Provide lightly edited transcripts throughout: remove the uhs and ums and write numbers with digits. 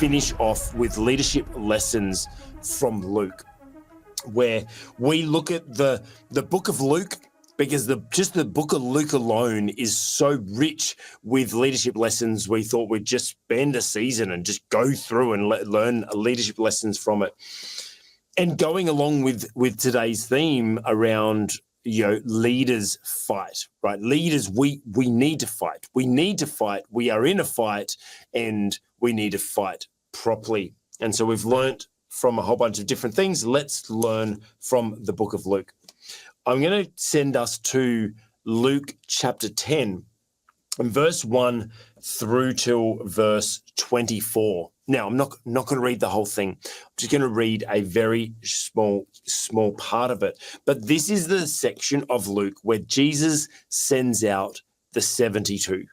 finish off with leadership lessons from Luke, where we look at the book of Luke, because just the book of Luke alone is so rich with leadership lessons. We thought we'd just spend a season and just go through and learn leadership lessons from it. And going along with today's theme around, leaders fight, right? Leaders, we need to fight. We need to fight. We are in a fight, and we need to fight properly. And so we've learned from a whole bunch of different things. Let's learn from the book of Luke. I'm going to send us to Luke chapter 10, and verse 1 through till verse 24. Now, I'm not going to read the whole thing. I'm just going to read a very small part of it. But this is the section of Luke where Jesus sends out the 72.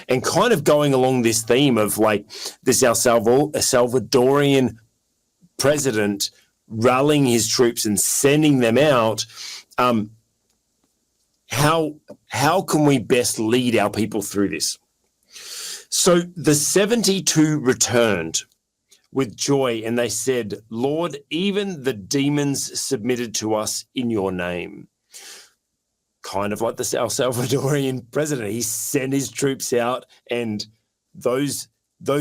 And kind of going along this theme of like this El Salvadorian president rallying his troops and sending them out, how can we best lead our people through this? So the 72 returned with joy, and they said, Lord, even the demons submitted to us in your name. Kind of like the El Salvadorian president. He sent his troops out, and those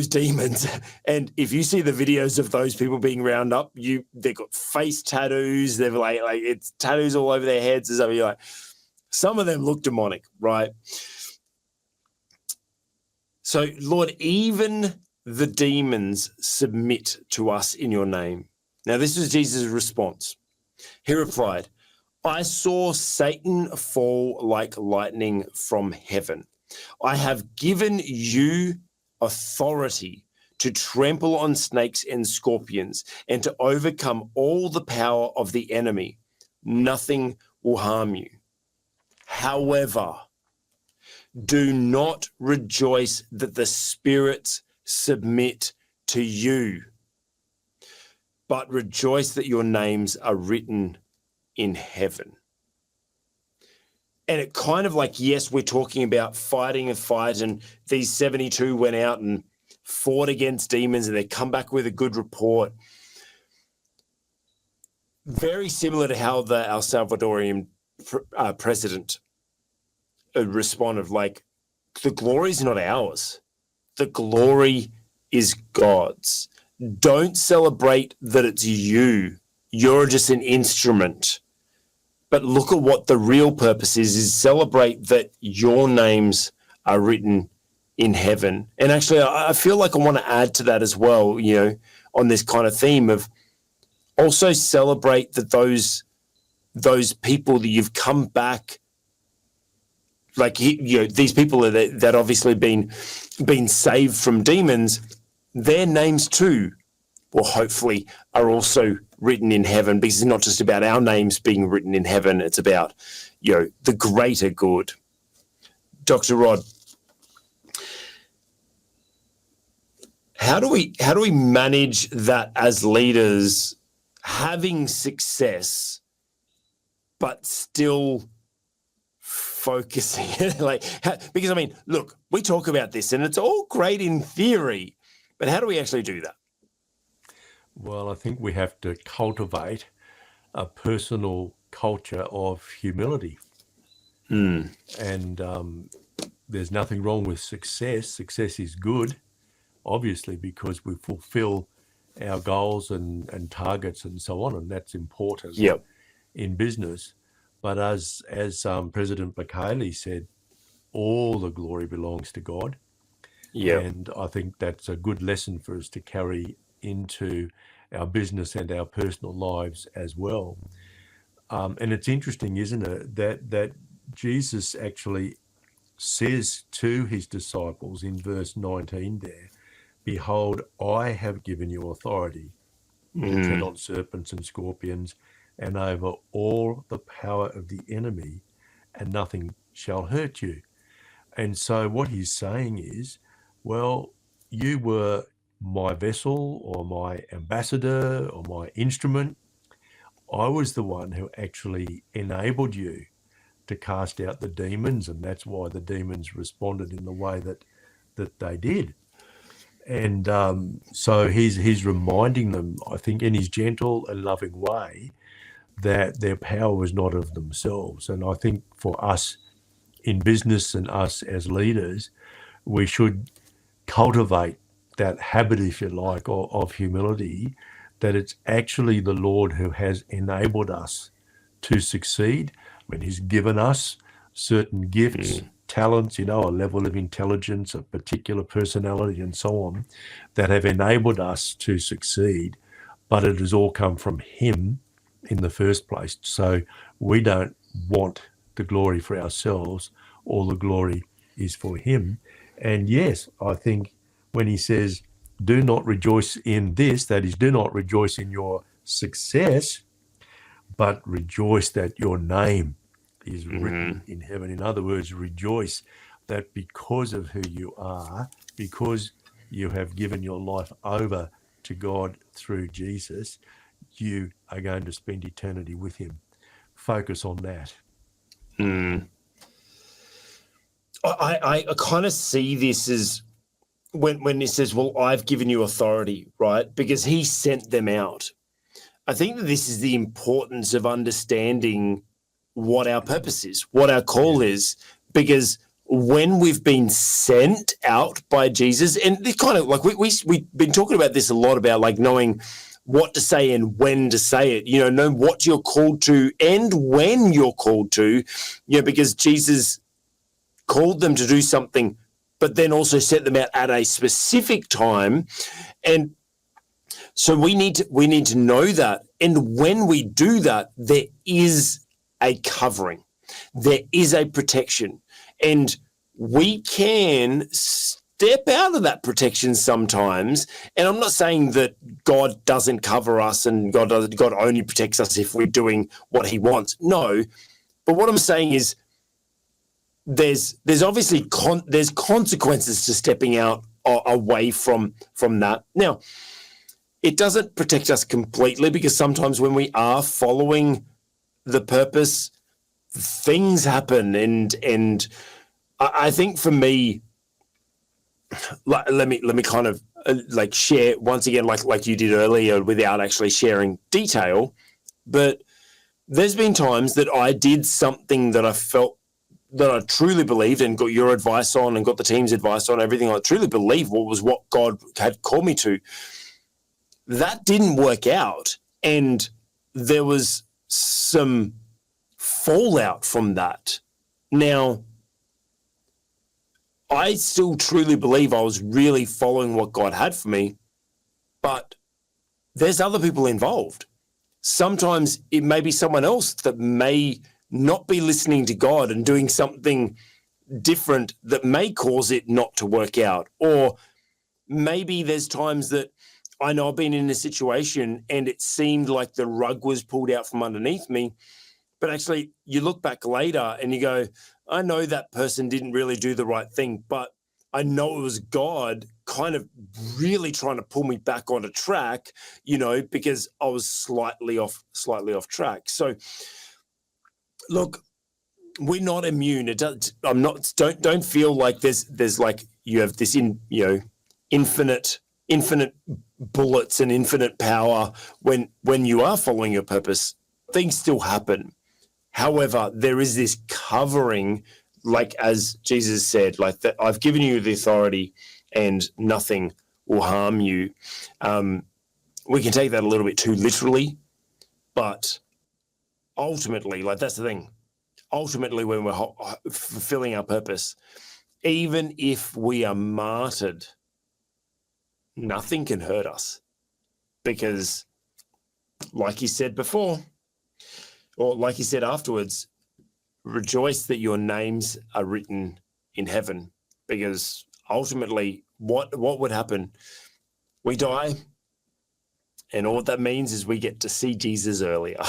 demons, and if you see the videos of those people being rounded up, they've got face tattoos, they've like it's tattoos all over their heads, and you're like, some of them look demonic, right? So, Lord, even the demons submit to us in your name. Now, this is Jesus' response. He replied, I saw Satan fall like lightning from heaven. I have given you authority to trample on snakes and scorpions and to overcome all the power of the enemy. Nothing will harm you. However, do not rejoice that the spirits submit to you, but rejoice that your names are written in heaven. And it kind of like, yes, we're talking about fighting a fight, and these 72 went out and fought against demons, and they come back with a good report. Very similar to how the El Salvadorian president responded, like, the glory is not ours. The glory is God's. Don't celebrate that it's you. You're just an instrument. But look at what the real purpose is celebrate that your names are written in heaven. And actually, I feel like I want to add to that as well, on this kind of theme of also celebrate that those people that you've come back, like, these people that obviously been saved from demons, their names too, well, hopefully are also written in heaven, because it's not just about our names being written in heaven. It's about, the greater good. Dr. Rod, how do we manage that as leaders, having success, but still focusing? Because look, we talk about this and it's all great in theory, but how do we actually do that? Well, I think we have to cultivate a personal culture of humility. And there's nothing wrong with success. Success is good, obviously, because we fulfill our goals and targets and so on, and that's important in business. But as President Bukele said, all the glory belongs to God. And I think that's a good lesson for us to carry into our business and our personal lives as well. And it's interesting, isn't it, that Jesus actually says to his disciples in verse 19 there, behold, I have given you authority to tread on serpents and scorpions and over all the power of the enemy, and nothing shall hurt you. And so what he's saying is, well, you were my vessel or my ambassador or my instrument. I was the one who actually enabled you to cast out the demons, and that's why the demons responded in the way that they did. And so he's reminding them, I think, in his gentle and loving way, that their power was not of themselves. And I think for us in business and us as leaders, we should cultivate that habit, if you like, of humility, that it's actually the Lord who has enabled us to succeed. I mean, he's given us certain gifts, talents, a level of intelligence, a particular personality, and so on, that have enabled us to succeed, but it has all come from him in the first place. So we don't want the glory for ourselves. All the glory is for him. And yes, I think when he says, do not rejoice in this, that is, do not rejoice in your success, but rejoice that your name is written in heaven. In other words, rejoice that because of who you are, because you have given your life over to God through Jesus, you are going to spend eternity with him. Focus on that. I kind of see this as when it says, well, I've given you authority, right? Because he sent them out. I think that this is the importance of understanding what our purpose is, what our call is, because when we've been sent out by Jesus, and they kind of like we've been talking about this a lot, about like knowing what to say and when to say it, know what you're called to and when you're called to, because Jesus called them to do something, but then also set them out at a specific time. And so we need to know that. And when we do that, there is a covering, there is a protection, and we can step out of that protection sometimes. And I'm not saying that God doesn't cover us and God only protects us if we're doing what he wants. No, but what I'm saying is there's obviously there's consequences to stepping out away from that. Now, it doesn't protect us completely, because sometimes when we are following the purpose, things happen. And I think for me, let me kind of like share once again, like you did earlier, without actually sharing detail. But there's been times that I did something that I felt that I truly believed, and got your advice on and got the team's advice on, everything. I truly believed what God had called me to. That didn't work out, and there was some fallout from that. Now, I still truly believe I was really following what God had for me, but there's other people involved. Sometimes it may be someone else that may not be listening to God and doing something different that may cause it not to work out. Or maybe there's times that I know I've been in a situation and it seemed like the rug was pulled out from underneath me, but actually you look back later and you go, I know that person didn't really do the right thing, but I know it was God kind of really trying to pull me back onto track, because I was slightly off track. So look, we're not immune. Don't feel like there's like you have this infinite bullets and infinite power when you are following your purpose. Things still happen. However, there is this covering, like as Jesus said, like that I've given you the authority and nothing will harm you. We can take that a little bit too literally, but ultimately, like that's the thing. Ultimately, when we're fulfilling our purpose, even if we are martyred, nothing can hurt us, because like he said before, or like he said afterwards, rejoice that your names are written in heaven, because ultimately what would happen? We die, and all that means is we get to see Jesus earlier.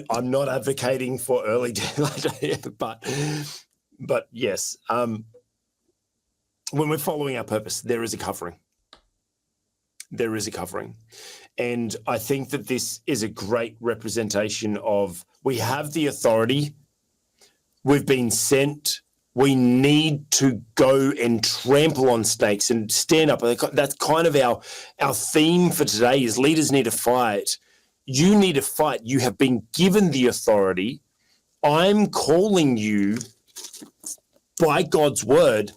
I'm not advocating for early death, but yes, when we're following our purpose, there is a covering. There is a covering. And I think that this is a great representation of, we have the authority, we've been sent, We need to go and trample on snakes and stand up. That's kind of our theme for today is leaders need to fight. You need to fight. You have been given the authority. I'm calling you by God's word.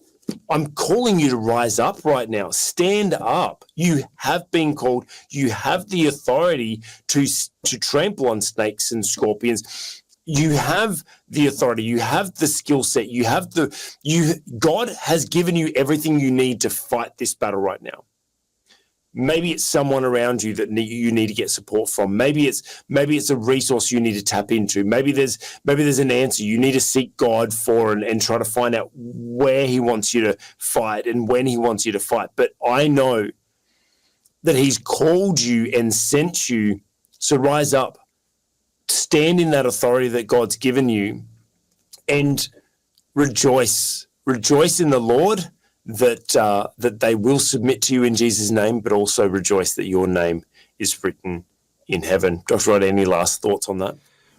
I'm calling you to rise up right now. Stand up. You have been called. You have the authority to trample on snakes and scorpions. You have the authority. You have the skill set. God has given you everything you need to fight this battle right now. Maybe it's someone around you that you need to get support from. Maybe it's a resource you need to tap into. Maybe there's an answer you need to seek God for and try to find out where he wants you to fight and when he wants you to fight. But I know that he's called you and sent you. So rise up, stand in that authority that God's given you, and rejoice. Rejoice in the Lord that they will submit to you in Jesus' name, but also rejoice that your name is written in heaven. Dr. Rod, any last thoughts on that?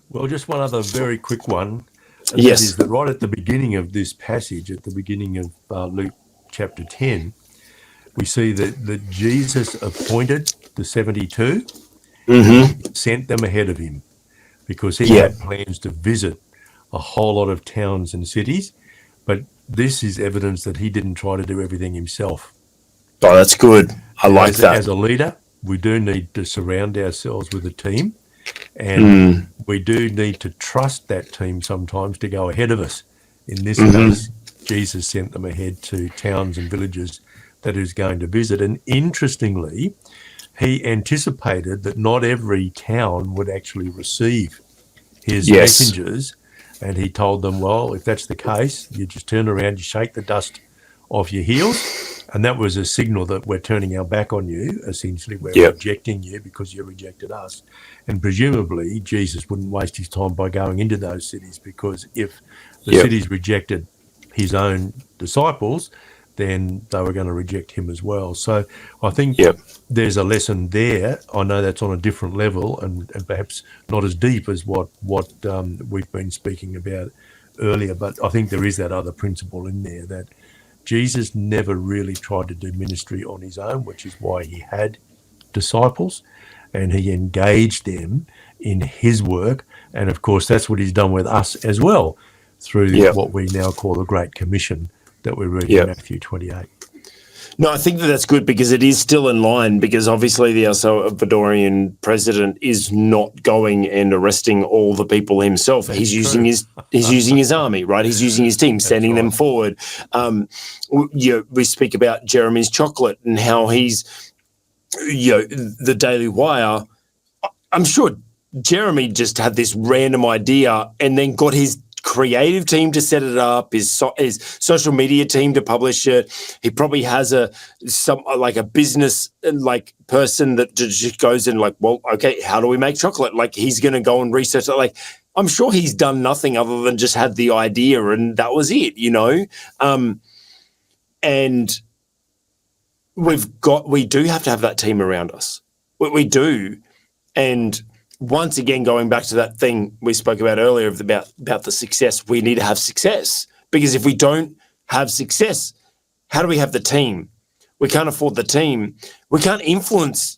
Well, just one other very quick one. And Yes. That is that right at the beginning of this passage, at the beginning of Luke chapter 10, we see that Jesus appointed the 72, sent them ahead of him because he had plans to visit a whole lot of towns and cities. But this is evidence that he didn't try to do everything himself. Oh, that's good. I like that. As a leader, we do need to surround ourselves with a team, and we do need to trust that team sometimes to go ahead of us. In this case, Jesus sent them ahead to towns and villages that he was going to visit. And interestingly, he anticipated that not every town would actually receive his messengers. And he told them, well, if that's the case, you just turn around, you shake the dust off your heels. And that was a signal that we're turning our back on you. Essentially, we're rejecting you because you rejected us. And presumably, Jesus wouldn't waste his time by going into those cities, because if the cities rejected his own disciples, then they were going to reject him as well. So I think there's a lesson there. I know that's on a different level and perhaps not as deep as what we've been speaking about earlier, but I think there is that other principle in there, that Jesus never really tried to do ministry on his own, which is why he had disciples and he engaged them in his work. And of course, that's what he's done with us as well through what we now call the Great Commission that we read in Matthew 28. No, I think that's good, because it is still in line, because obviously the El Salvadorian president is not going and arresting all the people himself. He's using his army, right? He's using his team, sending them forward. We speak about Jeremy's chocolate and how he's, the Daily Wire. I'm sure Jeremy just had this random idea and then got his creative team to set it up, his social media team to publish it. He probably has a business person that just goes in well, okay, how do we make chocolate? He's going to go and research it. I'm sure he's done nothing other than just had the idea and that was it, and we do have to have that team around us. We do. And once again, going back to that thing we spoke about earlier about the success, we need to have success, because if we don't have success, how do we have the team? We can't afford the team. We can't influence.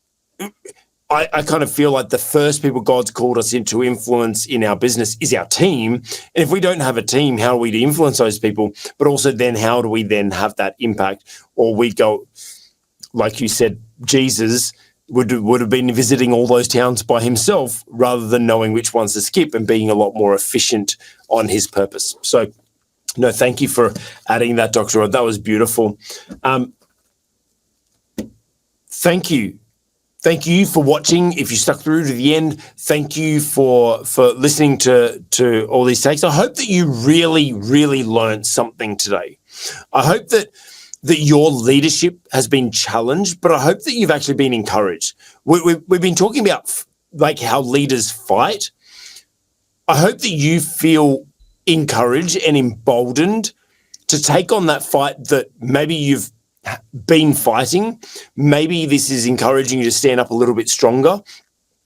I kind of feel like the first people God's called us into influence in our business is our team. And if we don't have a team, how are we to influence those people? But also then how do we then have that impact? Or we go, like you said, Jesus would have been visiting all those towns by himself rather than knowing which ones to skip and being a lot more efficient on his purpose. So, no, thank you for adding that, Dr. Rod. That was beautiful. Thank you. Thank you for watching. If you stuck through to the end, thank you for listening to all these takes. I hope that you really, really learned something today. I hope that your leadership has been challenged, but I hope that you've actually been encouraged. We've been talking about how leaders fight. I hope that you feel encouraged and emboldened to take on that fight that maybe you've been fighting. Maybe this is encouraging you to stand up a little bit stronger.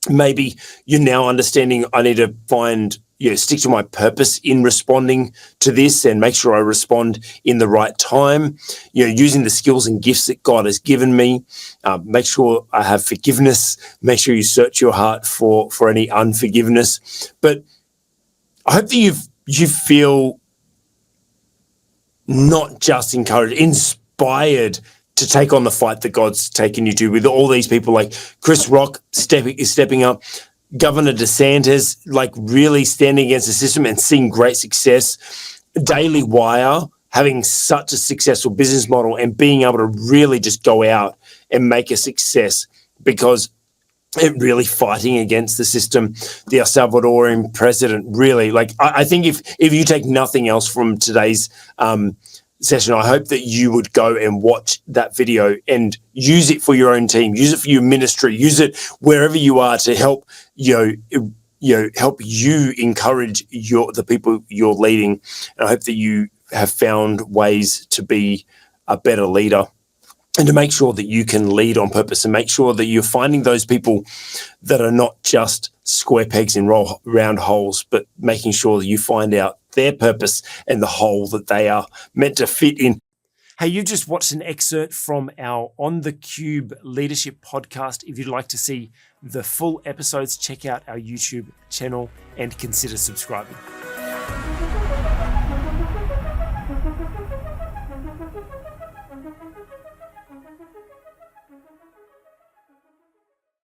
Maybe you're now understanding I need to find stick to my purpose in responding to this and make sure I respond in the right time, using the skills and gifts that God has given me. Make sure I have forgiveness. Make sure you search your heart for any unforgiveness. But I hope that you feel not just encouraged, inspired to take on the fight that God's taken you to, with all these people like Chris Rock stepping up, Governor DeSantis, like really standing against the system and seeing great success, Daily Wire having such a successful business model and being able to really just go out and make a success because it really fighting against the system. The El Salvadorian president, really, like I think if you take nothing else from today's session, I hope that you would go and watch that video and use it for your own team, use it for your ministry, use it wherever you are to help help you encourage the people you're leading. And I hope that you have found ways to be a better leader and to make sure that you can lead on purpose and make sure that you're finding those people that are not just square pegs in round holes, but making sure that you find out their purpose and the hole that they are meant to fit in. Hey, you just watched an excerpt from our On the Cube Leadership podcast. If you'd like to see the full episodes, check out our YouTube channel and consider subscribing.